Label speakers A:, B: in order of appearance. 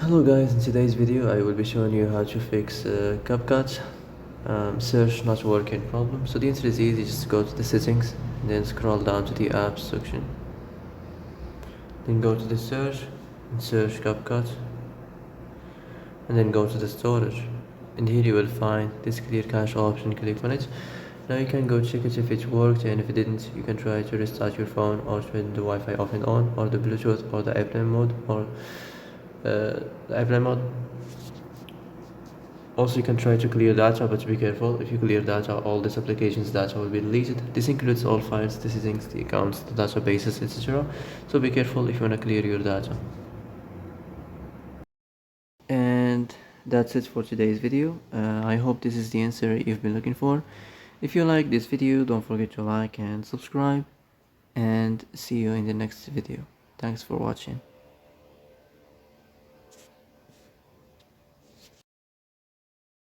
A: Hello guys, in today's video I will be showing you how to fix Capcut search not working problem. So the answer is easy, just go to the settings, then scroll down to the apps section, then go to the search and search Capcut, and then go to the storage, and here you will find this clear cache option. Click on it. Now you can go check it if it worked, and if it didn't you can try to restart your phone or turn the Wi-Fi off and on, or the Bluetooth, or the airplane mode, or the airplane mode. Also, you can try to clear data, but be careful. If you clear data, all this application's data will be deleted. This includes all files, the settings, the accounts, the databases, etc. So be careful if you want to clear your data. And that's it for today's video. I hope this is the answer you've been looking for. If you like this video, don't forget to like and subscribe, and see you in the next video. Thanks for watching.